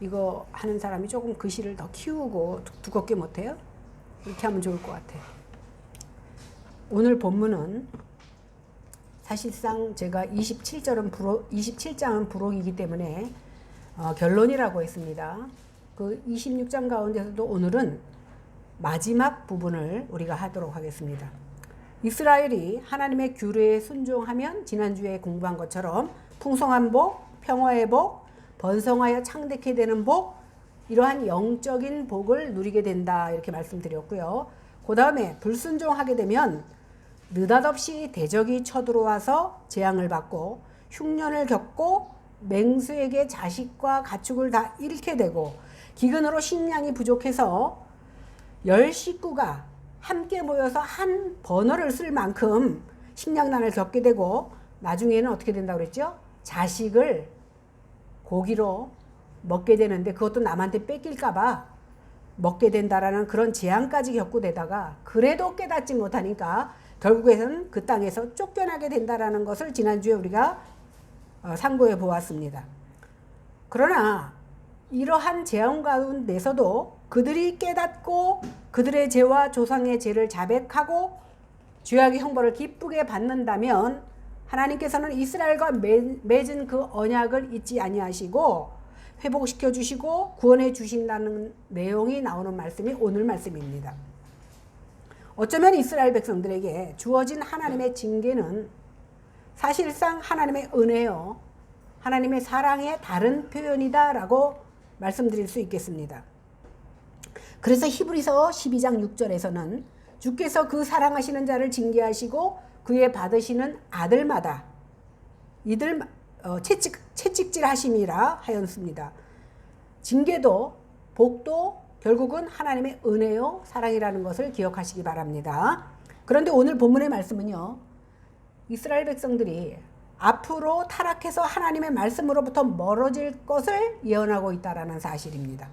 이거 하는 사람이 조금 글씨를 더 키우고 두껍게 못해요? 이렇게 하면 좋을 것 같아요. 오늘 본문은 사실상 제가 27장은 부록이기 때문에 결론이라고 했습니다. 그 26장 가운데서도 오늘은 마지막 부분을 우리가 하도록 하겠습니다. 이스라엘이 하나님의 규례에 순종하면 지난주에 공부한 것처럼 풍성한 복, 평화의 복, 번성하여 창대케 되는 복, 이러한 영적인 복을 누리게 된다 이렇게 말씀드렸고요. 그 다음에 불순종하게 되면 느닷없이 대적이 쳐들어와서 재앙을 받고 흉년을 겪고 맹수에게 자식과 가축을 다 잃게 되고 기근으로 식량이 부족해서 10식구가 함께 모여서 한 버너를 쓸 만큼 식량난을 겪게 되고 나중에는 어떻게 된다고 그랬죠? 자식을 고기로 먹게 되는데 그것도 남한테 뺏길까봐 먹게 된다라는 그런 재앙까지 겪고 되다가 그래도 깨닫지 못하니까 결국에는 그 땅에서 쫓겨나게 된다라는 것을 지난주에 우리가 상고해 보았습니다. 그러나 이러한 재앙 가운데서도 그들이 깨닫고 그들의 죄와 조상의 죄를 자백하고 죄악의 형벌을 기쁘게 받는다면 하나님께서는 이스라엘과 맺은 그 언약을 잊지 아니하시고 회복시켜 주시고 구원해 주신다는 내용이 나오는 말씀이 오늘 말씀입니다. 어쩌면 이스라엘 백성들에게 주어진 하나님의 징계는 사실상 하나님의 은혜요, 하나님의 사랑의 다른 표현이다라고 말씀드릴 수 있겠습니다. 그래서 히브리서 12장 6절에서는 주께서 그 사랑하시는 자를 징계하시고 그의 받으시는 아들마다 이들 채찍질 하심이라 하였습니다. 징계도 복도 결국은 하나님의 은혜요 사랑이라는 것을 기억하시기 바랍니다. 그런데 오늘 본문의 말씀은요, 이스라엘 백성들이 앞으로 타락해서 하나님의 말씀으로부터 멀어질 것을 예언하고 있다는 사실입니다.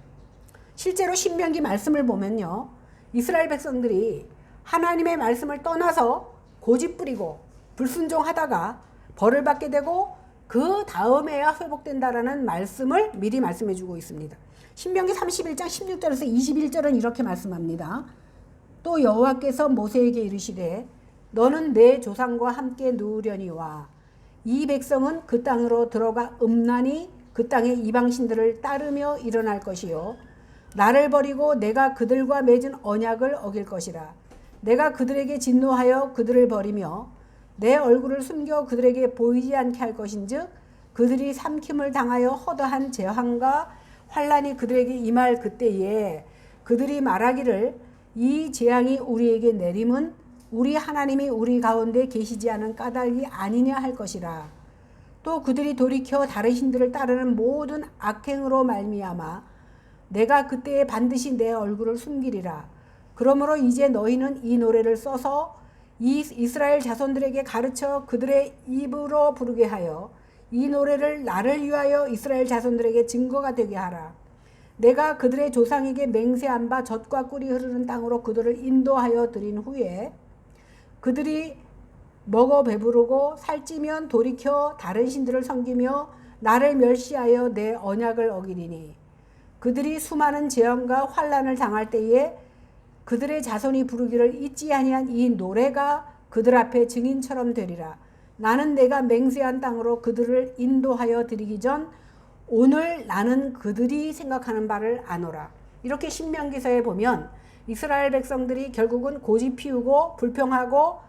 실제로 신명기 말씀을 보면요, 이스라엘 백성들이 하나님의 말씀을 떠나서 고집부리고 불순종하다가 벌을 받게 되고 그 다음에야 회복된다라는 말씀을 미리 말씀해 주고 있습니다. 신명기 31장 16절에서 21절은 이렇게 말씀합니다. 또 여호와께서 모세에게 이르시되 너는 내 조상과 함께 누우려니와 이 백성은 그 땅으로 들어가 음란히 그 땅의 이방신들을 따르며 일어날 것이요 나를 버리고 내가 그들과 맺은 언약을 어길 것이라. 내가 그들에게 진노하여 그들을 버리며 내 얼굴을 숨겨 그들에게 보이지 않게 할 것인즉 그들이 삼킴을 당하여 허다한 재앙과 환란이 그들에게 임할 그때에 그들이 말하기를 이 재앙이 우리에게 내림은 우리 하나님이 우리 가운데 계시지 않은 까닭이 아니냐 할 것이라. 또 그들이 돌이켜 다른 신들을 따르는 모든 악행으로 말미암아 내가 그때에 반드시 내 얼굴을 숨기리라. 그러므로 이제 너희는 이 노래를 써서 이 이스라엘 자손들에게 가르쳐 그들의 입으로 부르게 하여 이 노래를 나를 위하여 이스라엘 자손들에게 증거가 되게 하라. 내가 그들의 조상에게 맹세한 바 젖과 꿀이 흐르는 땅으로 그들을 인도하여 드린 후에 그들이 먹어 배부르고 살찌면 돌이켜 다른 신들을 섬기며 나를 멸시하여 내 언약을 어기리니 그들이 수많은 재앙과 환난을 당할 때에 그들의 자손이 부르기를 잊지 아니한 이 노래가 그들 앞에 증인처럼 되리라. 나는 내가 맹세한 땅으로 그들을 인도하여 드리기 전 오늘 나는 그들이 생각하는 바를 아노라. 이렇게 신명기서에 보면 이스라엘 백성들이 결국은 고집 피우고 불평하고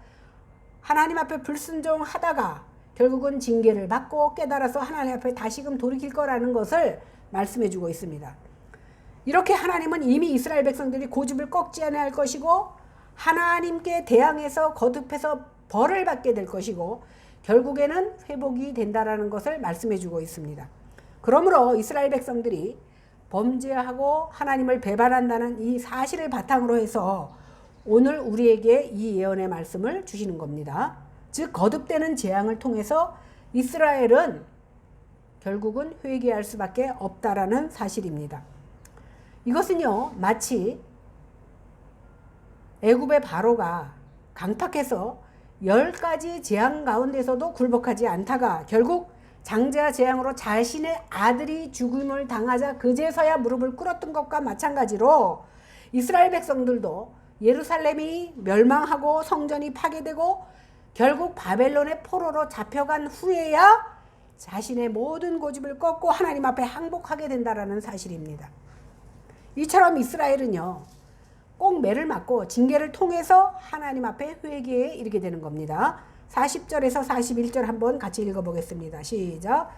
하나님 앞에 불순종하다가 결국은 징계를 받고 깨달아서 하나님 앞에 다시금 돌이킬 거라는 것을 말씀해 주고 있습니다. 이렇게 하나님은 이미 이스라엘 백성들이 고집을 꺾지 않아야 할 것이고 하나님께 대항해서 거듭해서 벌을 받게 될 것이고 결국에는 회복이 된다라는 것을 말씀해 주고 있습니다. 그러므로 이스라엘 백성들이 범죄하고 하나님을 배반한다는 이 사실을 바탕으로 해서 오늘 우리에게 이 예언의 말씀을 주시는 겁니다. 즉 거듭되는 재앙을 통해서 이스라엘은 결국은 회개할 수밖에 없다라는 사실입니다. 이것은요 마치 애굽의 바로가 강팍해서 10가지 재앙 가운데서도 굴복하지 않다가 결국 장자 재앙으로 자신의 아들이 죽음을 당하자 그제서야 무릎을 꿇었던 것과 마찬가지로 이스라엘 백성들도 예루살렘이 멸망하고 성전이 파괴되고 결국 바벨론의 포로로 잡혀간 후에야 자신의 모든 고집을 꺾고 하나님 앞에 항복하게 된다라는 사실입니다. 이처럼 이스라엘은요, 꼭 매를 맞고 징계를 통해서 하나님 앞에 회개에 이르게 되는 겁니다. 40절에서 41절 한번 같이 읽어보겠습니다. 시작.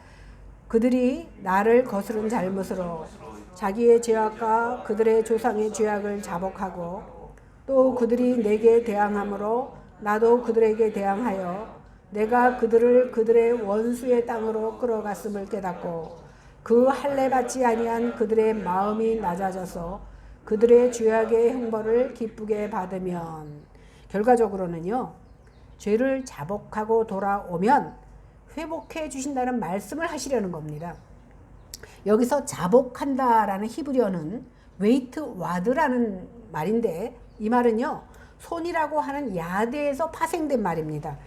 그들이 나를 거스른 잘못으로 자기의 죄악과 그들의 조상의 죄악을 자복하고 또 그들이 내게 대항함으로 나도 그들에게 대항하여 내가 그들을 그들의 원수의 땅으로 끌어갔음을 깨닫고 그 할례 받지 아니한 그들의 마음이 낮아져서 그들의 죄악의 형벌을 기쁘게 받으면, 결과적으로는요, 죄를 자복하고 돌아오면 회복해 주신다는 말씀을 하시려는 겁니다. 여기서 자복한다라는 히브리어는 웨이트 와드라는 말인데, 이 말은요, 손이라고 하는 야대에서 파생된 말입니다.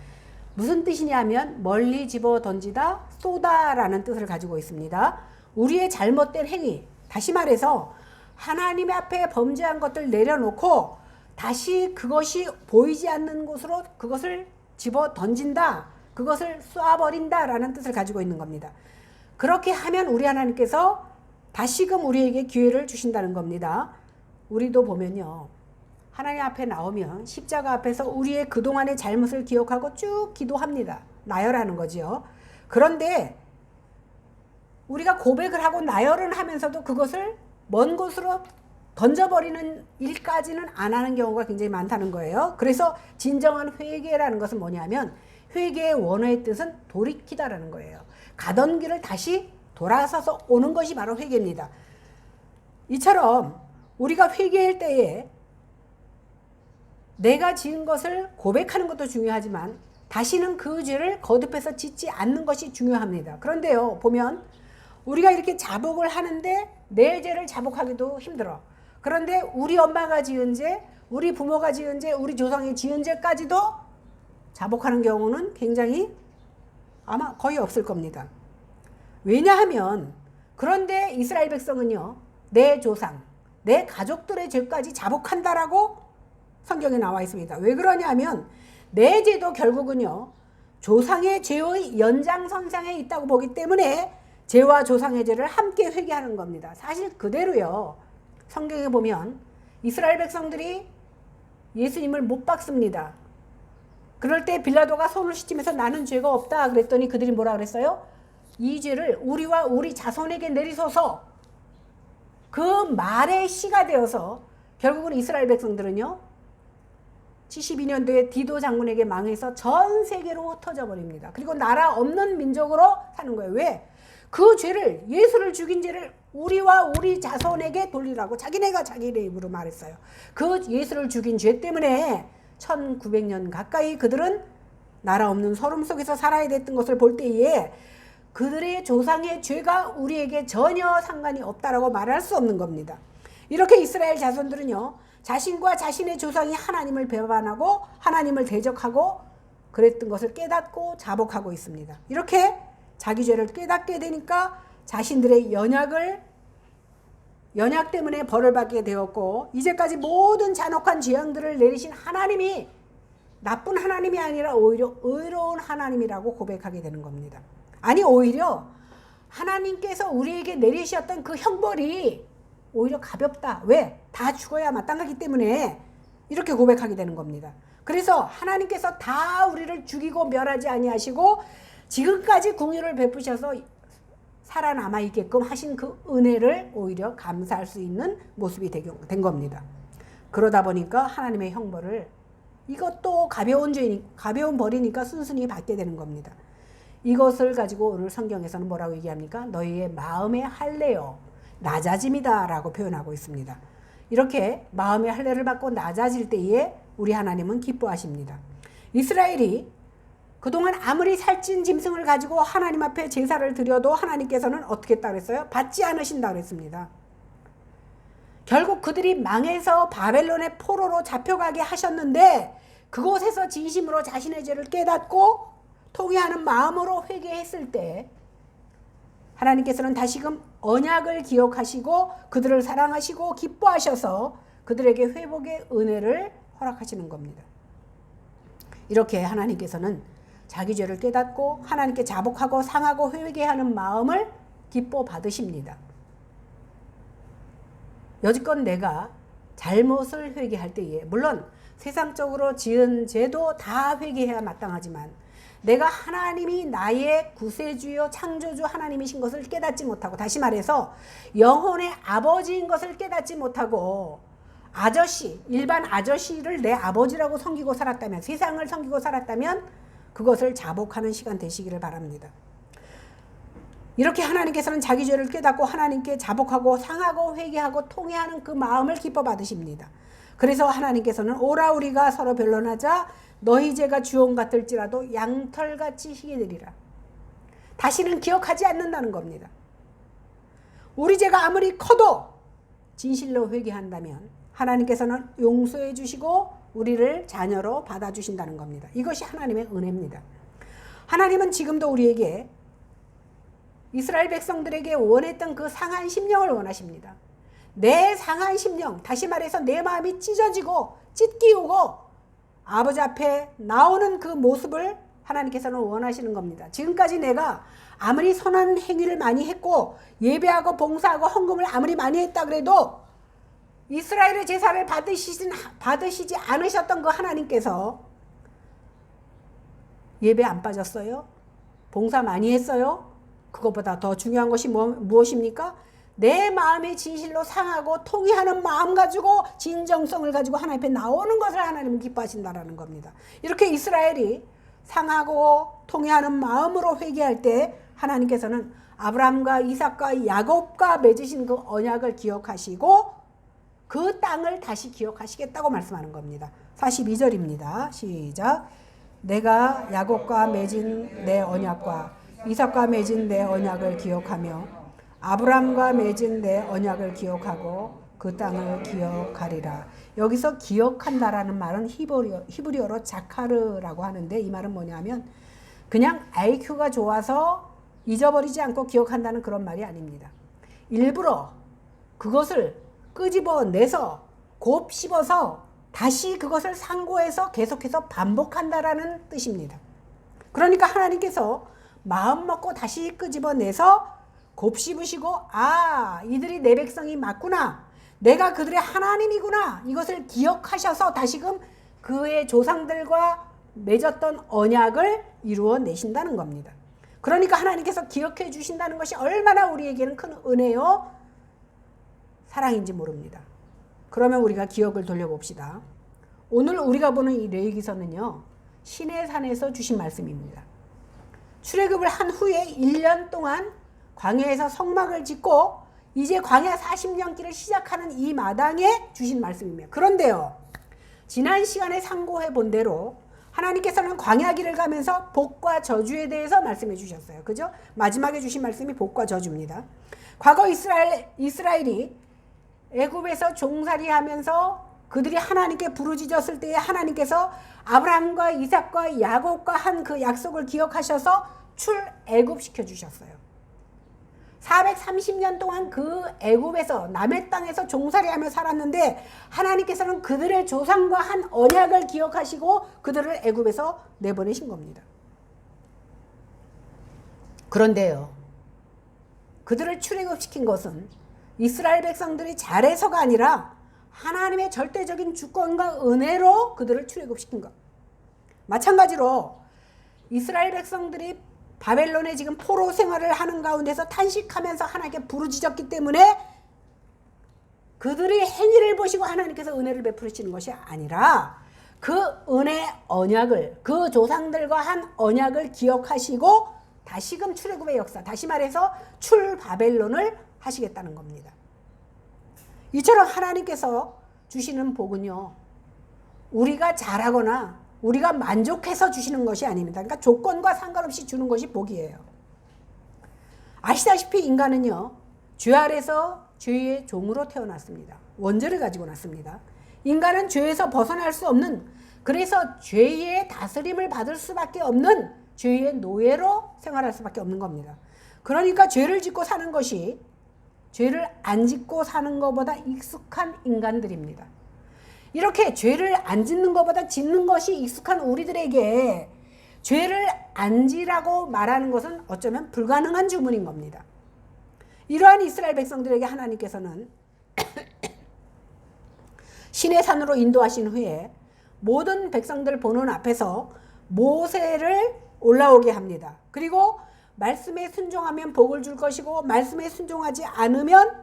무슨 뜻이냐면 멀리 집어 던지다, 쏘다라는 뜻을 가지고 있습니다. 우리의 잘못된 행위, 다시 말해서 하나님 앞에 범죄한 것들 내려놓고 다시 그것이 보이지 않는 곳으로 그것을 집어 던진다, 그것을 쏴버린다라는 뜻을 가지고 있는 겁니다. 그렇게 하면 우리 하나님께서 다시금 우리에게 기회를 주신다는 겁니다. 우리도 보면요, 하나님 앞에 나오면 십자가 앞에서 우리의 그동안의 잘못을 기억하고 쭉 기도합니다. 나열하는 거지요. 그런데 우리가 고백을 하고 나열은 하면서도 그것을 먼 곳으로 던져버리는 일까지는 안 하는 경우가 굉장히 많다는 거예요. 그래서 진정한 회개라는 것은 뭐냐면, 회개의 원어의 뜻은 돌이키다라는 거예요. 가던 길을 다시 돌아서서 오는 것이 바로 회개입니다. 이처럼 우리가 회개할 때에 내가 지은 것을 고백하는 것도 중요하지만 다시는 그 죄를 거듭해서 짓지 않는 것이 중요합니다. 그런데요, 보면 우리가 이렇게 자복을 하는데 내 죄를 자복하기도 힘들어. 그런데 우리 엄마가 지은 죄, 우리 부모가 지은 죄, 우리 조상이 지은 죄까지도 자복하는 경우는 굉장히 아마 거의 없을 겁니다. 왜냐하면, 그런데 이스라엘 백성은요, 내 조상, 내 가족들의 죄까지 자복한다라고 성경에 나와 있습니다. 왜 그러냐면 내 죄도 결국은요, 조상의 죄의 연장선상에 있다고 보기 때문에 죄와 조상의 죄를 함께 회개하는 겁니다. 사실 그대로요, 성경에 보면 이스라엘 백성들이 예수님을 못 박습니다. 그럴 때 빌라도가 손을 씻으면서 나는 죄가 없다 그랬더니 그들이 뭐라 그랬어요? 이 죄를 우리와 우리 자손에게 내리소서. 그 말의 씨가 되어서 결국은 이스라엘 백성들은요, 72년도에 디도 장군에게 망해서 전 세계로 흩어져 버립니다. 그리고 나라 없는 민족으로 사는 거예요. 왜? 그 죄를, 예수를 죽인 죄를 우리와 우리 자손에게 돌리라고 자기네가 자기네 입으로 말했어요. 그 예수를 죽인 죄 때문에 1900년 가까이 그들은 나라 없는 서름 속에서 살아야 됐던 것을 볼 때에 그들의 조상의 죄가 우리에게 전혀 상관이 없다라고 말할 수 없는 겁니다. 이렇게 이스라엘 자손들은요, 자신과 자신의 조상이 하나님을 배반하고 하나님을 대적하고 그랬던 것을 깨닫고 자복하고 있습니다. 이렇게 자기 죄를 깨닫게 되니까 자신들의 연약 때문에 벌을 받게 되었고, 이제까지 모든 잔혹한 재앙들을 내리신 하나님이 나쁜 하나님이 아니라 오히려 의로운 하나님이라고 고백하게 되는 겁니다. 아니, 오히려 하나님께서 우리에게 내리셨던 그 형벌이 오히려 가볍다. 왜? 다 죽어야 마땅하기 때문에 이렇게 고백하게 되는 겁니다. 그래서 하나님께서 다 우리를 죽이고 멸하지 아니하시고 지금까지 긍휼을 베푸셔서 살아남아 있게끔 하신 그 은혜를 오히려 감사할 수 있는 모습이 된 겁니다. 그러다 보니까 하나님의 형벌을, 이것도 가벼운 벌이니까 순순히 받게 되는 겁니다. 이것을 가지고 오늘 성경에서는 뭐라고 얘기합니까? 너희의 마음의 할례요, 낮아짐이다 라고 표현하고 있습니다. 이렇게 마음의 할례를 받고 낮아질 때에 우리 하나님은 기뻐하십니다. 이스라엘이 그동안 아무리 살찐 짐승을 가지고 하나님 앞에 제사를 드려도 하나님께서는 어떻게 했다고 그랬어요? 받지 않으신다고 그랬습니다. 결국 그들이 망해서 바벨론의 포로로 잡혀가게 하셨는데, 그곳에서 진심으로 자신의 죄를 깨닫고 통회하는 마음으로 회개했을 때 하나님께서는 다시금 언약을 기억하시고 그들을 사랑하시고 기뻐하셔서 그들에게 회복의 은혜를 허락하시는 겁니다. 이렇게 하나님께서는 자기 죄를 깨닫고 하나님께 자복하고 상하고 회개하는 마음을 기뻐 받으십니다. 여지껏 내가 잘못을 회개할 때에 물론 세상적으로 지은 죄도 다 회개해야 마땅하지만 내가 하나님이 나의 구세주요 창조주 하나님이신 것을 깨닫지 못하고, 다시 말해서 영혼의 아버지인 것을 깨닫지 못하고 일반 아저씨를 내 아버지라고 섬기고 살았다면, 세상을 섬기고 살았다면 그것을 자복하는 시간 되시기를 바랍니다. 이렇게 하나님께서는 자기 죄를 깨닫고 하나님께 자복하고 상하고 회개하고 통회하는 그 마음을 기뻐 받으십니다. 그래서 하나님께서는 오라 우리가 서로 변론하자 너희 죄가 주홍 같을지라도 양털같이 희게 되리라. 다시는 기억하지 않는다는 겁니다. 우리 죄가 아무리 커도 진실로 회개한다면 하나님께서는 용서해 주시고 우리를 자녀로 받아주신다는 겁니다. 이것이 하나님의 은혜입니다. 하나님은 지금도 우리에게 이스라엘 백성들에게 원했던 그 상한 심령을 원하십니다. 내 상한 심령, 다시 말해서 내 마음이 찢어지고 찢기우고 아버지 앞에 나오는 그 모습을 하나님께서는 원하시는 겁니다. 지금까지 내가 아무리 선한 행위를 많이 했고 예배하고 봉사하고 헌금을 아무리 많이 했다 그래도 이스라엘의 제사를 받으시지 않으셨던 그 하나님께서 예배 안 빠졌어요? 봉사 많이 했어요? 그것보다 더 중요한 것이 무엇입니까? 내 마음이 진실로 상하고 통회하는 마음 가지고 진정성을 가지고 하나님 앞에 나오는 것을 하나님은 기뻐하신다라는 겁니다. 이렇게 이스라엘이 상하고 통회하는 마음으로 회개할 때 하나님께서는 아브라함과 이삭과 야곱과 맺으신 그 언약을 기억하시고 그 땅을 다시 기억하시겠다고 말씀하는 겁니다. 42절입니다. 시작. 내가 야곱과 맺은 내 언약과 이삭과 맺은 내 언약을 기억하며 아브라함과 맺은 내 언약을 기억하고 그 땅을 기억하리라. 여기서 기억한다라는 말은 히브리어로 자카르라고 하는데 이 말은 뭐냐면 그냥 IQ가 좋아서 잊어버리지 않고 기억한다는 그런 말이 아닙니다. 일부러 그것을 끄집어내서 곱씹어서 다시 그것을 상고해서 계속해서 반복한다라는 뜻입니다. 그러니까 하나님께서 마음 먹고 다시 끄집어내서 곱씹으시고 이들이 내 백성이 맞구나, 내가 그들의 하나님이구나, 이것을 기억하셔서 다시금 그의 조상들과 맺었던 언약을 이루어내신다는 겁니다. 그러니까 하나님께서 기억해 주신다는 것이 얼마나 우리에게는 큰 은혜요 사랑인지 모릅니다. 그러면 우리가 기억을 돌려봅시다. 오늘 우리가 보는 이 레위기서는요, 시내산에서 주신 말씀입니다. 출애굽을 한 후에 1년 동안 광야에서 성막을 짓고 이제 광야 40년 길을 시작하는 이 마당에 주신 말씀입니다. 그런데요, 지난 시간에 상고해 본 대로 하나님께서는 광야 길을 가면서 복과 저주에 대해서 말씀해 주셨어요. 그죠? 마지막에 주신 말씀이 복과 저주입니다. 과거 이스라엘이 애굽에서 종살이하면서 그들이 하나님께 부르짖었을 때에 하나님께서 아브라함과 이삭과 야곱과 한 그 약속을 기억하셔서 출애굽시켜 주셨어요. 430년 동안 그 애굽에서 남의 땅에서 종살이하며 살았는데 하나님께서는 그들의 조상과 한 언약을 기억하시고 그들을 애굽에서 내보내신 겁니다. 그런데요, 그들을 출애굽시킨 것은 이스라엘 백성들이 잘해서가 아니라 하나님의 절대적인 주권과 은혜로 그들을 출애굽시킨 것. 마찬가지로 이스라엘 백성들이 바벨론에 지금 포로 생활을 하는 가운데서 탄식하면서 하나님께 부르짖었기 때문에 그들의 행위를 보시고 하나님께서 은혜를 베푸시는 것이 아니라 그 은혜 언약을, 그 조상들과 한 언약을 기억하시고 다시금 출애굽의 역사, 다시 말해서 출바벨론을 하시겠다는 겁니다. 이처럼 하나님께서 주시는 복은요, 우리가 잘하거나 우리가 만족해서 주시는 것이 아닙니다. 그러니까 조건과 상관없이 주는 것이 복이에요. 아시다시피 인간은요, 죄 아래서 죄의 종으로 태어났습니다. 원죄를 가지고 났습니다. 인간은 죄에서 벗어날 수 없는, 그래서 죄의 다스림을 받을 수밖에 없는 죄의 노예로 생활할 수밖에 없는 겁니다. 그러니까 죄를 짓고 사는 것이 죄를 안 짓고 사는 것보다 익숙한 인간들입니다. 이렇게 죄를 안 짓는 것보다 짓는 것이 익숙한 우리들에게 죄를 안 지라고 말하는 것은 어쩌면 불가능한 주문인 겁니다. 이러한 이스라엘 백성들에게 하나님께서는 시내산으로 인도하신 후에 모든 백성들 보는 앞에서 모세를 올라오게 합니다. 그리고 말씀에 순종하면 복을 줄 것이고 말씀에 순종하지 않으면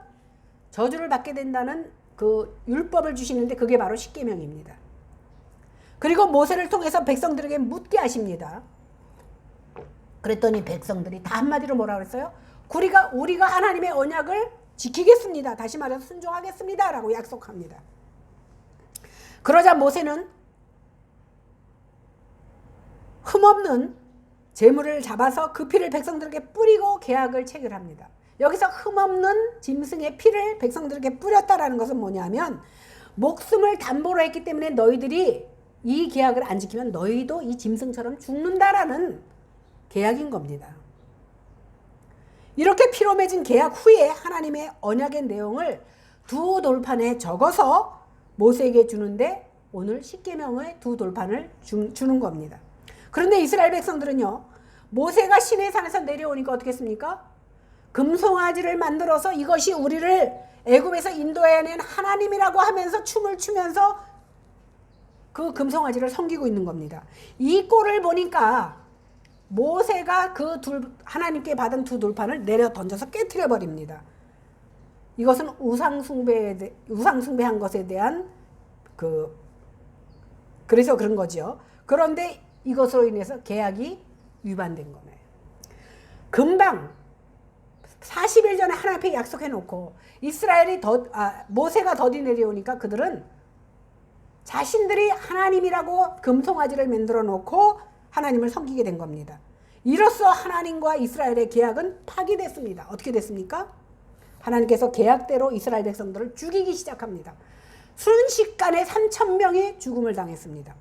저주를 받게 된다는 그 율법을 주시는데 그게 바로 십계명입니다. 그리고 모세를 통해서 백성들에게 묻게 하십니다. 그랬더니 백성들이 다 한마디로 뭐라 그랬어요? 우리가 하나님의 언약을 지키겠습니다. 다시 말해서 순종하겠습니다. 라고 약속합니다. 그러자 모세는 흠없는 제물을 잡아서 그 피를 백성들에게 뿌리고 계약을 체결합니다. 여기서 흠없는 짐승의 피를 백성들에게 뿌렸다라는 것은 뭐냐면 목숨을 담보로 했기 때문에 너희들이 이 계약을 안 지키면 너희도 이 짐승처럼 죽는다라는 계약인 겁니다. 이렇게 피로 맺은 계약 후에 하나님의 언약의 내용을 두 돌판에 적어서 모세에게 주는데 오늘 십계명의 두 돌판을 주는 겁니다. 그런데 이스라엘 백성들은요, 모세가 시내산에서 내려오니까 어떻게 했습니까? 금송아지를 만들어서 이것이 우리를 애굽에서 인도해낸 하나님이라고 하면서 춤을 추면서 그 금송아지를 섬기고 있는 겁니다. 이 꼴을 보니까 모세가 그 하나님께 받은 두 돌판을 내려 던져서 깨트려 버립니다. 이것은 우상숭배한 것에 대한 그래서 그런 거죠. 그런데 이것으로 인해서 계약이 위반된 거네요. 금방 40일 전에 하나님 앞에 약속해 놓고 모세가 더디 내려오니까 그들은 자신들이 하나님이라고 금송아지를 만들어 놓고 하나님을 섬기게 된 겁니다. 이로써 하나님과 이스라엘의 계약은 파기됐습니다. 어떻게 됐습니까? 하나님께서 계약대로 이스라엘 백성들을 죽이기 시작합니다. 순식간에 3,000명이 죽음을 당했습니다.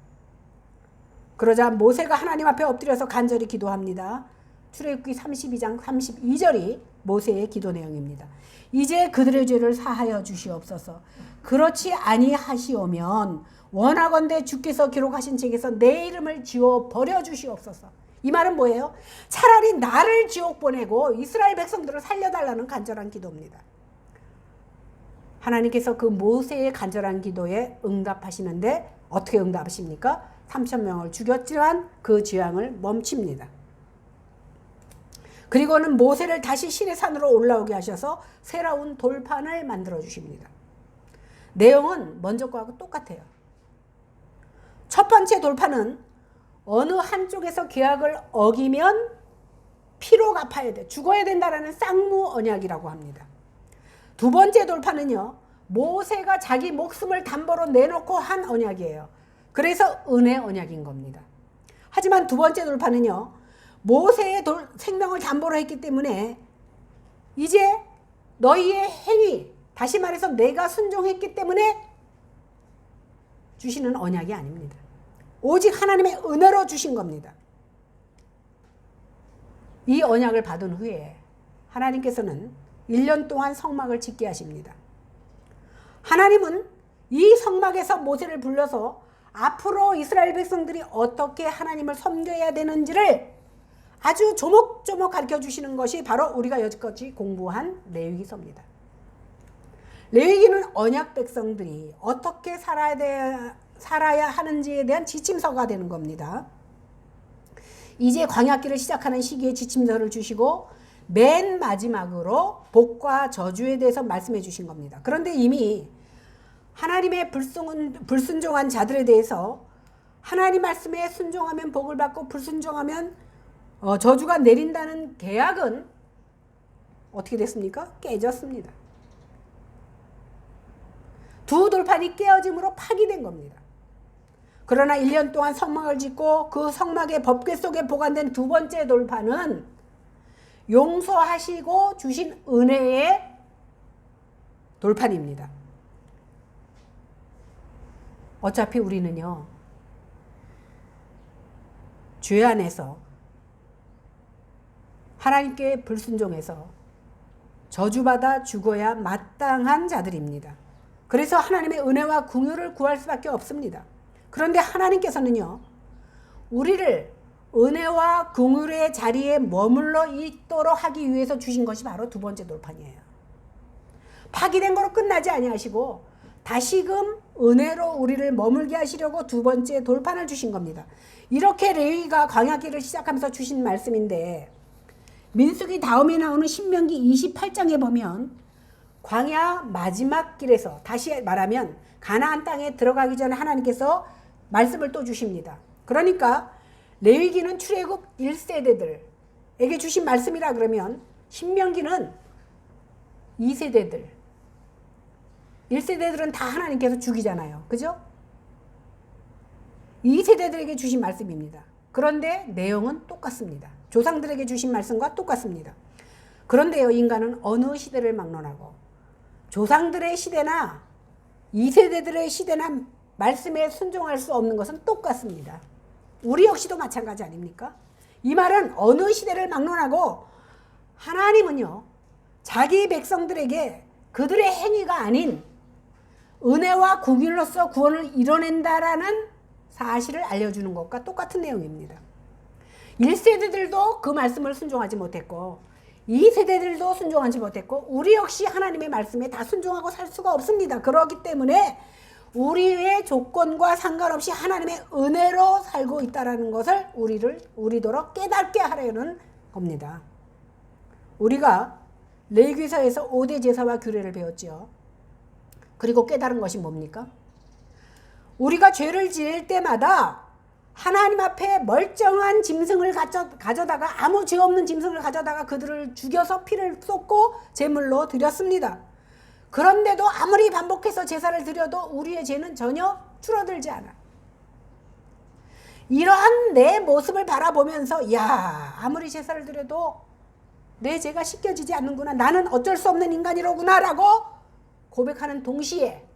그러자 모세가 하나님 앞에 엎드려서 간절히 기도합니다. 출애굽기 32장 32절이 모세의 기도 내용입니다. 이제 그들의 죄를 사하여 주시옵소서. 그렇지 아니하시오면 원하건대 주께서 기록하신 책에서 내 이름을 지워 버려 주시옵소서. 이 말은 뭐예요? 차라리 나를 지옥 보내고 이스라엘 백성들을 살려달라는 간절한 기도입니다. 하나님께서 그 모세의 간절한 기도에 응답하시는데 어떻게 응답하십니까? 3,000명을 죽였지만 그 재앙을 멈춥니다. 그리고는 모세를 다시 시내산으로 올라오게 하셔서 새로운 돌판을 만들어 주십니다. 내용은 먼저 거하고 똑같아요. 첫 번째 돌판은 어느 한쪽에서 계약을 어기면 피로 갚아야 돼, 죽어야 된다라는 쌍무 언약이라고 합니다. 두 번째 돌판은요, 모세가 자기 목숨을 담보로 내놓고 한 언약이에요. 그래서 은혜 언약인 겁니다. 하지만 두 번째 돌판은요, 모세의 생명을 담보로 했기 때문에 이제 너희의 행위, 다시 말해서 내가 순종했기 때문에 주시는 언약이 아닙니다. 오직 하나님의 은혜로 주신 겁니다. 이 언약을 받은 후에 하나님께서는 1년 동안 성막을 짓게 하십니다. 하나님은 이 성막에서 모세를 불러서 앞으로 이스라엘 백성들이 어떻게 하나님을 섬겨야 되는지를 아주 조목조목 가르쳐 주시는 것이 바로 우리가 여지까지 공부한 레위기서입니다. 레위기는 언약 백성들이 어떻게 살아야 하는지에 대한 지침서가 되는 겁니다. 이제 광야길을 시작하는 시기에 지침서를 주시고 맨 마지막으로 복과 저주에 대해서 말씀해 주신 겁니다. 그런데 이미 하나님의 불순종한 자들에 대해서 하나님 말씀에 순종하면 복을 받고 불순종하면 저주가 내린다는 계약은 어떻게 됐습니까? 깨졌습니다. 두 돌판이 깨어짐으로 파기된 겁니다. 그러나 1년 동안 성막을 짓고 그 성막의 법궤 속에 보관된 두 번째 돌판은 용서하시고 주신 은혜의 돌판입니다. 어차피 우리는요, 죄 안에서 하나님께 불순종해서 저주받아 죽어야 마땅한 자들입니다. 그래서 하나님의 은혜와 긍휼을 구할 수밖에 없습니다. 그런데 하나님께서는요, 우리를 은혜와 긍휼의 자리에 머물러 있도록 하기 위해서 주신 것이 바로 두 번째 돌판이에요. 파기된 거로 끝나지 아니하시고 다시금 은혜로 우리를 머물게 하시려고 두 번째 돌판을 주신 겁니다. 이렇게 레위가 광야길을 시작하면서 주신 말씀인데, 민수기 다음에 나오는 신명기 28장에 보면 광야 마지막 길에서, 다시 말하면 가나안 땅에 들어가기 전에 하나님께서 말씀을 또 주십니다. 그러니까 레위기는 출애굽 1세대들에게 주신 말씀이라 그러면 신명기는 2세대들, 1세대들은 다 하나님께서 죽이잖아요. 그죠? 2세대들에게 주신 말씀입니다. 그런데 내용은 똑같습니다. 조상들에게 주신 말씀과 똑같습니다. 그런데요, 인간은 어느 시대를 막론하고 조상들의 시대나 2세대들의 시대나 말씀에 순종할 수 없는 것은 똑같습니다. 우리 역시도 마찬가지 아닙니까? 이 말은 어느 시대를 막론하고 하나님은요, 자기 백성들에게 그들의 행위가 아닌 은혜와 긍휼로서 구원을 이뤄낸다라는 사실을 알려주는 것과 똑같은 내용입니다. 1세대들도 그 말씀을 순종하지 못했고 2세대들도 순종하지 못했고 우리 역시 하나님의 말씀에 다 순종하고 살 수가 없습니다. 그렇기 때문에 우리의 조건과 상관없이 하나님의 은혜로 살고 있다는 것을 우리도록 깨닫게 하려는 겁니다. 우리가 레위기서에서 5대 제사와 규례를 배웠죠. 그리고 깨달은 것이 뭡니까? 우리가 죄를 지을 때마다 하나님 앞에 멀쩡한 짐승을 가져다가, 아무 죄 없는 짐승을 가져다가 그들을 죽여서 피를 쏟고 제물로 드렸습니다. 그런데도 아무리 반복해서 제사를 드려도 우리의 죄는 전혀 줄어들지 않아. 이러한 내 모습을 바라보면서, 야, 아무리 제사를 드려도 내 죄가 씻겨지지 않는구나, 나는 어쩔 수 없는 인간이로구나 라고 고백하는 동시에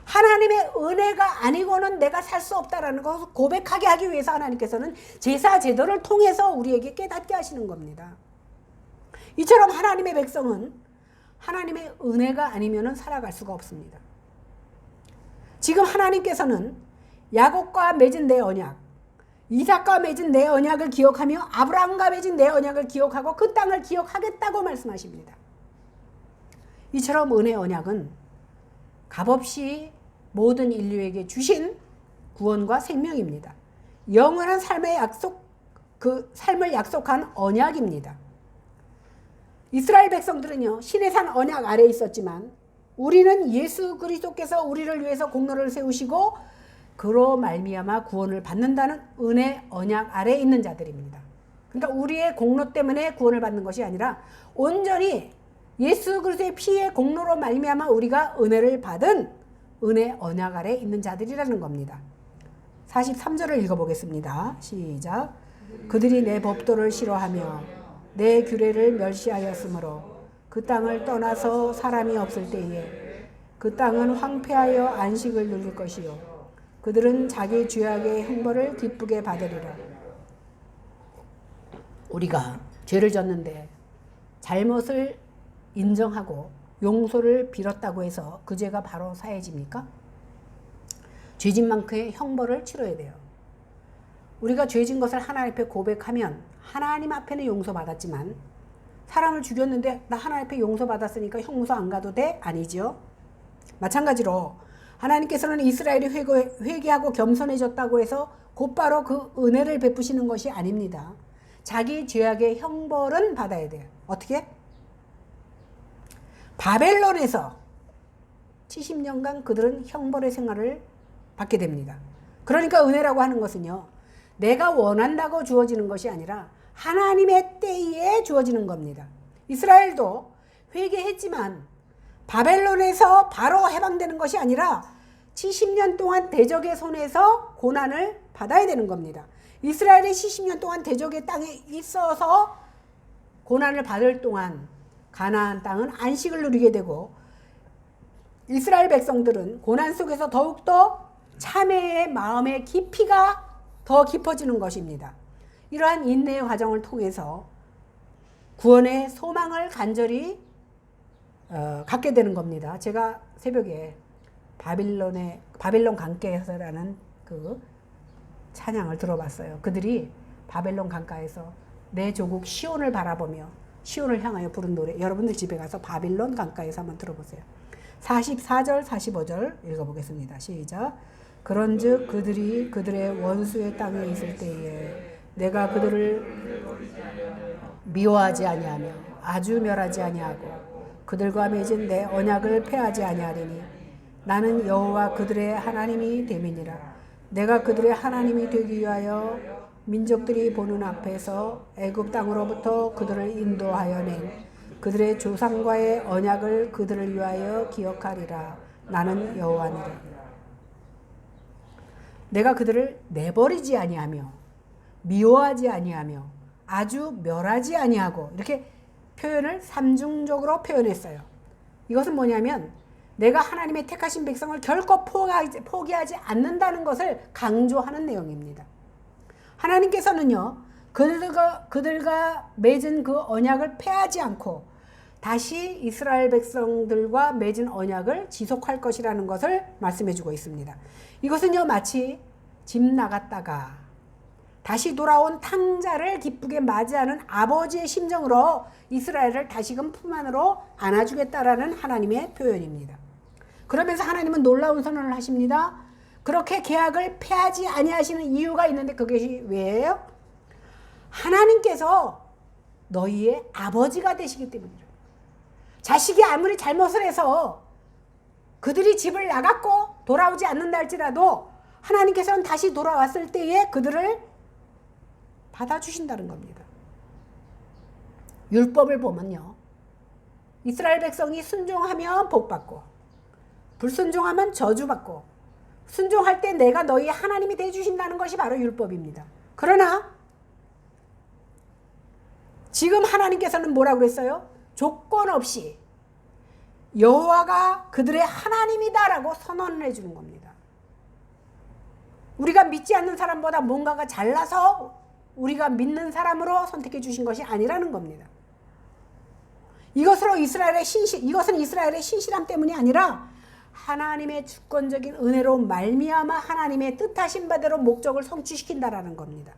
하나님의 은혜가 아니고는 내가 살 수 없다라는 것을 고백하게 하기 위해서 하나님께서는 제사 제도를 통해서 우리에게 깨닫게 하시는 겁니다. 이처럼 하나님의 백성은 하나님의 은혜가 아니면 살아갈 수가 없습니다. 지금 하나님께서는 야곱과 맺은 내 언약, 이삭과 맺은 내 언약을 기억하며 아브라함과 맺은 내 언약을 기억하고 그 땅을 기억하겠다고 말씀하십니다. 이처럼 은혜 언약은 값없이 모든 인류에게 주신 구원과 생명입니다. 영원한 삶의 약속, 그 삶을 약속한 언약입니다. 이스라엘 백성들은요, 신의 산 언약 아래에 있었지만 우리는 예수 그리스도께서 우리를 위해서 공로를 세우시고 그로 말미암아 구원을 받는다는 은혜 언약 아래에 있는 자들입니다. 그러니까 우리의 공로 때문에 구원을 받는 것이 아니라 온전히 예수 그리스도의 피의 공로로 말미암아 우리가 은혜를 받은 은혜 언약 아래에 있는 자들이라는 겁니다. 43절을 읽어보겠습니다. 시작. 그들이 내 법도를 싫어하며 내 규례를 멸시하였으므로 그 땅을 떠나서 사람이 없을 때에 그 땅은 황폐하여 안식을 누릴 것이요 그들은 자기 죄악의 형벌을 기쁘게 받으리라. 우리가 죄를 졌는데 잘못을 인정하고 용서를 빌었다고 해서 그 죄가 바로 사해집니까? 죄진 만큼의 형벌을 치러야 돼요. 우리가 죄진 것을 하나님 앞에 고백하면 하나님 앞에는 용서받았지만 사람을 죽였는데 나 하나님 앞에 용서받았으니까 형무소 안 가도 돼? 아니죠. 마찬가지로 하나님께서는 이스라엘이 회개하고 겸손해졌다고 해서 곧바로 그 은혜를 베푸시는 것이 아닙니다. 자기 죄악의 형벌은 받아야 돼요. 어떻게? 바벨론에서 70년간 그들은 형벌의 생활을 받게 됩니다. 그러니까 은혜라고 하는 것은요, 내가 원한다고 주어지는 것이 아니라 하나님의 때에 주어지는 겁니다. 이스라엘도 회개했지만 바벨론에서 바로 해방되는 것이 아니라 70년 동안 대적의 손에서 고난을 받아야 되는 겁니다. 이스라엘이 70년 동안 대적의 땅에 있어서 고난을 받을 동안 가나안 땅은 안식을 누리게 되고 이스라엘 백성들은 고난 속에서 더욱더 참회의 마음의 깊이가 더 깊어지는 것입니다. 이러한 인내의 과정을 통해서 구원의 소망을 간절히 갖게 되는 겁니다. 제가 새벽에 바벨론 강가에서라는 그 찬양을 들어봤어요. 그들이 바벨론 강가에서 내 조국 시온을 바라보며 시온을 향하여 부른 노래, 여러분들 집에 가서 바벨론 강가에서 한번 들어보세요. 44절 45절 읽어보겠습니다. 시작. 그런즉 그들이 그들의 원수의 땅에 있을 때에 내가 그들을 미워하지 아니하며 아주 멸하지 아니하고 그들과 맺은 내 언약을 폐하지 아니하리니 나는 여호와 그들의 하나님이 됨이니라. 내가 그들의 하나님이 되기 위하여 민족들이 보는 앞에서 애굽 땅으로부터 그들을 인도하여 낸 그들의 조상과의 언약을 그들을 위하여 기억하리라. 나는 여호와니라. 내가 그들을 내버리지 아니하며 미워하지 아니하며 아주 멸하지 아니하고, 이렇게 표현을 삼중적으로 표현했어요. 이것은 뭐냐면 내가 하나님의 택하신 백성을 결코 포기하지 않는다는 것을 강조하는 내용입니다. 하나님께서는요, 그들과 맺은 그 언약을 폐하지 않고 다시 이스라엘 백성들과 맺은 언약을 지속할 것이라는 것을 말씀해 주고 있습니다. 이것은요, 마치 집 나갔다가 다시 돌아온 탕자를 기쁘게 맞이하는 아버지의 심정으로 이스라엘을 다시금 품 안으로 안아주겠다라는 하나님의 표현입니다. 그러면서 하나님은 놀라운 선언을 하십니다. 그렇게 계약을 폐하지 아니하시는 이유가 있는데 그것이 왜예요? 하나님께서 너희의 아버지가 되시기 때문이라. 자식이 아무리 잘못을 해서 그들이 집을 나갔고 돌아오지 않는다 할지라도 하나님께서는 다시 돌아왔을 때에 그들을 받아주신다는 겁니다. 율법을 보면요, 이스라엘 백성이 순종하면 복받고 불순종하면 저주받고, 순종할 때 내가 너희 하나님이 되어주신다는 것이 바로 율법입니다. 그러나 지금 하나님께서는 뭐라고 그랬어요? 조건 없이 여호와가 그들의 하나님이다라고 선언을 해주는 겁니다. 우리가 믿지 않는 사람보다 뭔가가 잘나서 우리가 믿는 사람으로 선택해 주신 것이 아니라는 겁니다. 이것은 이스라엘의 신실함 때문이 아니라 하나님의 주권적인 은혜로 말미암아 하나님의 뜻하신 바대로 목적을 성취시킨다라는 겁니다.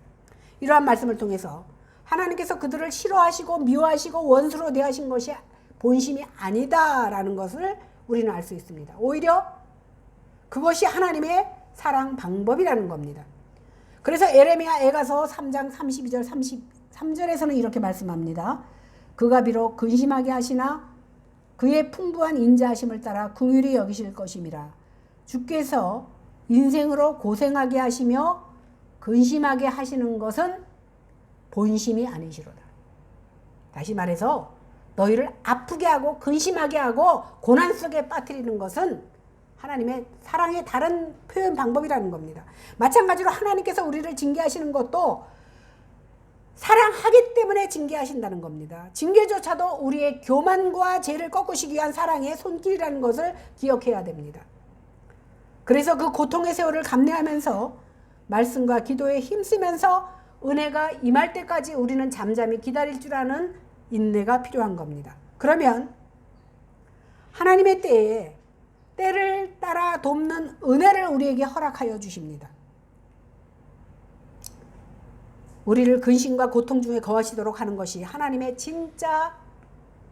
이러한 말씀을 통해서 하나님께서 그들을 싫어하시고 미워하시고 원수로 대하신 것이 본심이 아니다라는 것을 우리는 알 수 있습니다. 오히려 그것이 하나님의 사랑 방법이라는 겁니다. 그래서 에레미야 에가서 3장 32절 33절에서는 이렇게 말씀합니다. 그가 비록 근심하게 하시나 그의 풍부한 인자하심을 따라 긍휼히 여기실 것임이라. 주께서 인생으로 고생하게 하시며 근심하게 하시는 것은 본심이 아니시로다. 다시 말해서 너희를 아프게 하고 근심하게 하고 고난 속에 빠뜨리는 것은 하나님의 사랑의 다른 표현 방법이라는 겁니다. 마찬가지로 하나님께서 우리를 징계하시는 것도 사랑하기 때문에 징계하신다는 겁니다. 징계조차도 우리의 교만과 죄를 꺾으시기 위한 사랑의 손길이라는 것을 기억해야 됩니다. 그래서 그 고통의 세월을 감내하면서 말씀과 기도에 힘쓰면서 은혜가 임할 때까지 우리는 잠잠히 기다릴 줄 아는 인내가 필요한 겁니다. 그러면 하나님의 때를 따라 돕는 은혜를 우리에게 허락하여 주십니다. 우리를 근심과 고통 중에 거하시도록 하는 것이 하나님의 진짜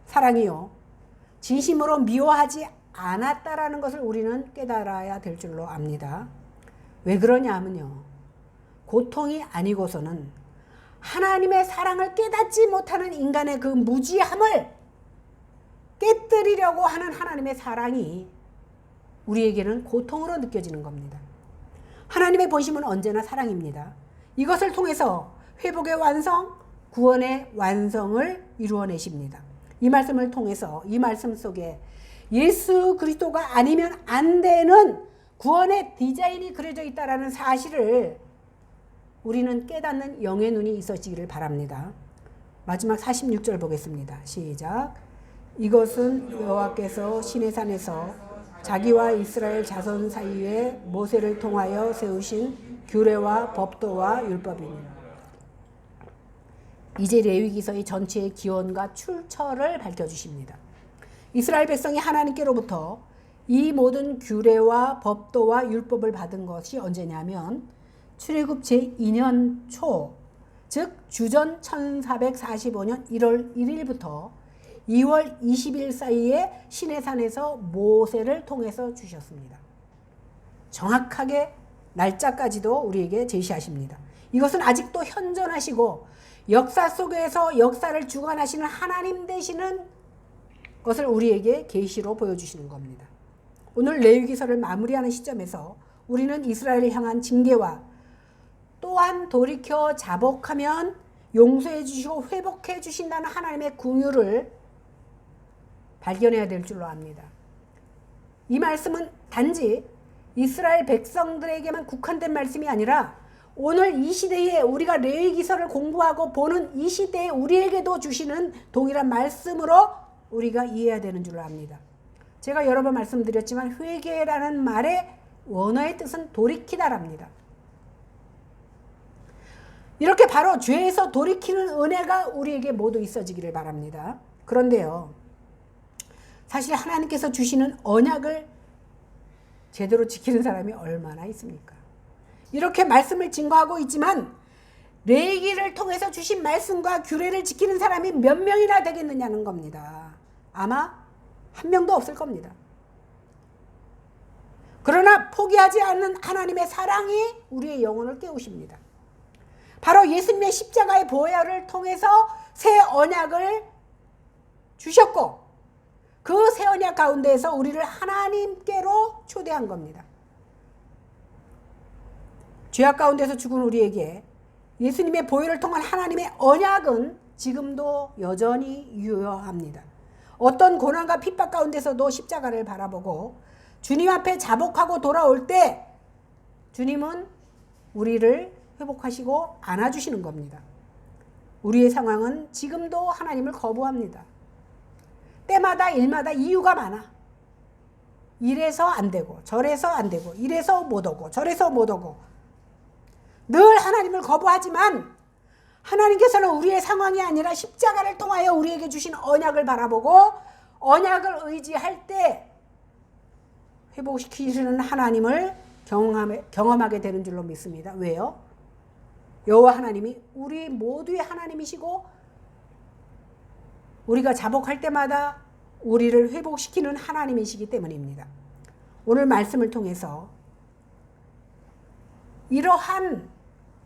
사랑이요, 진심으로 미워하지 않았다라는 것을 우리는 깨달아야 될 줄로 압니다. 왜 그러냐 하면요, 고통이 아니고서는 하나님의 사랑을 깨닫지 못하는 인간의 그 무지함을 깨뜨리려고 하는 하나님의 사랑이 우리에게는 고통으로 느껴지는 겁니다. 하나님의 본심은 언제나 사랑입니다. 이것을 통해서 회복의 완성, 구원의 완성을 이루어내십니다. 이 말씀을 통해서, 이 말씀 속에 예수 그리스도가 아니면 안 되는 구원의 디자인이 그려져 있다는 사실을 우리는 깨닫는 영의 눈이 있어지기를 바랍니다. 마지막 46절 보겠습니다. 시작. 이것은 여호와께서 시내산에서 자기와 이스라엘 자손 사이에 모세를 통하여 세우신 규례와 법도와 율법이니 이제 레위기서의 전체의 기원과 출처를 밝혀주십니다. 이스라엘 백성이 하나님께로부터 이 모든 규례와 법도와 율법을 받은 것이 언제냐면 출애굽 제2년 초, 즉 주전 1445년 1월 1일부터 2월 20일 사이에 시내산에서 모세를 통해서 주셨습니다. 정확하게 날짜까지도 우리에게 제시하십니다. 이것은 아직도 현존하시고 역사 속에서 역사를 주관하시는 하나님 되시는 것을 우리에게 계시로 보여주시는 겁니다. 오늘 레위기서를 마무리하는 시점에서 우리는 이스라엘을 향한 징계와 또한 돌이켜 자복하면 용서해 주시고 회복해 주신다는 하나님의 긍휼을 발견해야 될 줄로 압니다. 이 말씀은 단지 이스라엘 백성들에게만 국한된 말씀이 아니라 오늘 이 시대에 우리가 레위기서를 공부하고 보는 이 시대에 우리에게도 주시는 동일한 말씀으로 우리가 이해해야 되는 줄로 압니다. 제가 여러 번 말씀드렸지만 회개라는 말의 원어의 뜻은 돌이키다랍니다. 이렇게 바로 죄에서 돌이키는 은혜가 우리에게 모두 있어지기를 바랍니다. 그런데요, 사실 하나님께서 주시는 언약을 제대로 지키는 사람이 얼마나 있습니까? 이렇게 말씀을 증거하고 있지만 레위기를 통해서 주신 말씀과 규례를 지키는 사람이 몇 명이나 되겠느냐는 겁니다. 아마 한 명도 없을 겁니다. 그러나 포기하지 않는 하나님의 사랑이 우리의 영혼을 깨우십니다. 바로 예수님의 십자가의 보혈을 통해서 새 언약을 주셨고 그 새 언약 가운데에서 우리를 하나님께로 초대한 겁니다. 죄악 가운데서 죽은 우리에게 예수님의 보혈을 통한 하나님의 언약은 지금도 여전히 유효합니다. 어떤 고난과 핍박 가운데서도 십자가를 바라보고 주님 앞에 자복하고 돌아올 때 주님은 우리를 회복하시고 안아주시는 겁니다. 우리의 상황은 지금도 하나님을 거부합니다. 때마다 일마다 이유가 많아. 이래서 안 되고 저래서 안 되고 이래서 못 오고 저래서 못 오고 늘 하나님을 거부하지만 하나님께서는 우리의 상황이 아니라 십자가를 통하여 우리에게 주신 언약을 바라보고 언약을 의지할 때 회복시키시는 하나님을 경험하게 되는 줄로 믿습니다. 왜요? 여호와 하나님이 우리 모두의 하나님이시고 우리가 자복할 때마다 우리를 회복시키는 하나님이시기 때문입니다. 오늘 말씀을 통해서 이러한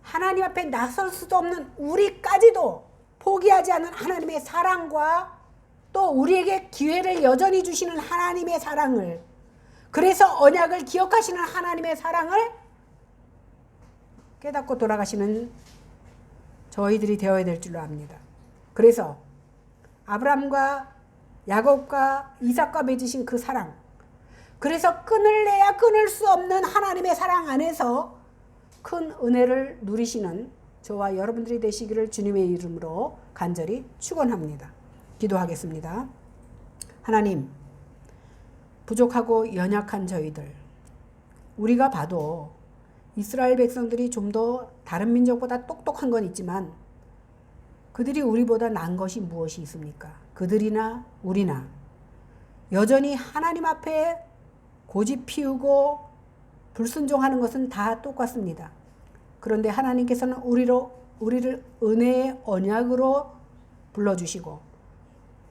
하나님 앞에 나설 수도 없는 우리까지도 포기하지 않는 하나님의 사랑과 또 우리에게 기회를 여전히 주시는 하나님의 사랑을, 그래서 언약을 기억하시는 하나님의 사랑을 깨닫고 돌아가시는 저희들이 되어야 될 줄로 압니다. 그래서 아브라함과 야곱과 이삭과 맺으신 그 사랑, 그래서 끊을래야 끊을 수 없는 하나님의 사랑 안에서 큰 은혜를 누리시는 저와 여러분들이 되시기를 주님의 이름으로 간절히 축원합니다. 기도하겠습니다. 하나님, 부족하고 연약한 저희들, 우리가 봐도 이스라엘 백성들이 좀 더 다른 민족보다 똑똑한 건 있지만 그들이 우리보다 나은 것이 무엇이 있습니까? 그들이나 우리나 여전히 하나님 앞에 고집 피우고 불순종하는 것은 다 똑같습니다. 그런데 하나님께서는 우리를 은혜의 언약으로 불러주시고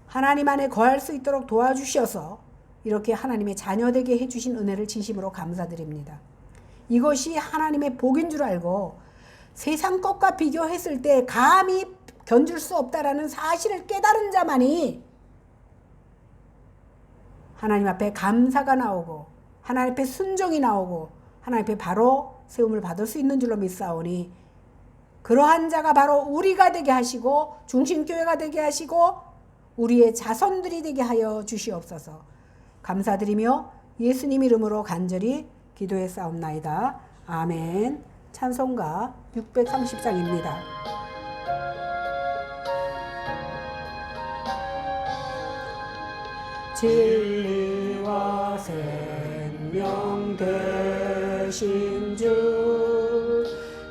하나님 안에 거할 수 있도록 도와주셔서 이렇게 하나님의 자녀되게 해주신 은혜를 진심으로 감사드립니다. 이것이 하나님의 복인 줄 알고 세상 것과 비교했을 때 감히 견줄 수 없다라는 사실을 깨달은 자만이 하나님 앞에 감사가 나오고 하나님 앞에 순종이 나오고 하나님 앞에 바로 세움을 받을 수 있는 줄로 믿사오니 그러한 자가 바로 우리가 되게 하시고 중심교회가 되게 하시고 우리의 자손들이 되게 하여 주시옵소서. 감사드리며 예수님 이름으로 간절히 기도해 싸움나이다. 아멘. 찬송가 630장입니다. 진리와 생명 되신 주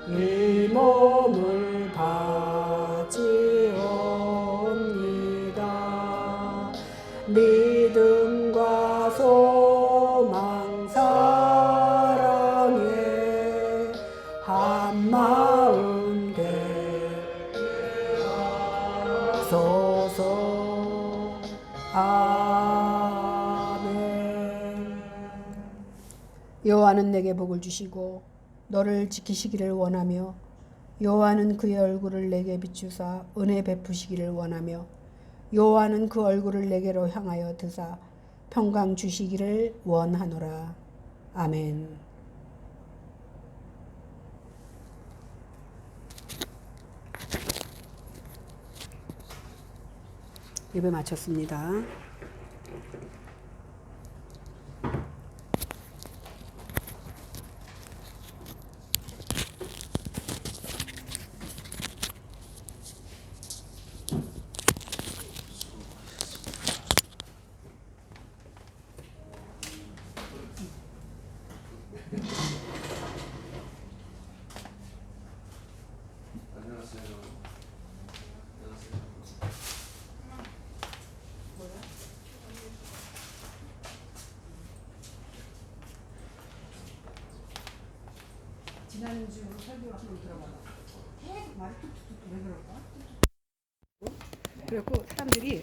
이 몸을 바치 여호와는 내게 복을 주시고 너를 지키시기를 원하며 여호와는 그의 얼굴을 내게 비추사 은혜 베푸시기를 원하며 여호와는 그 얼굴을 내게로 향하여 드사 평강 주시기를 원하노라. 아멘. 예배 마쳤습니다. 지난주 설교 한번 들어봐라. 계속 말이 툭툭툭 왜 그럴까? 그래갖고 사람들이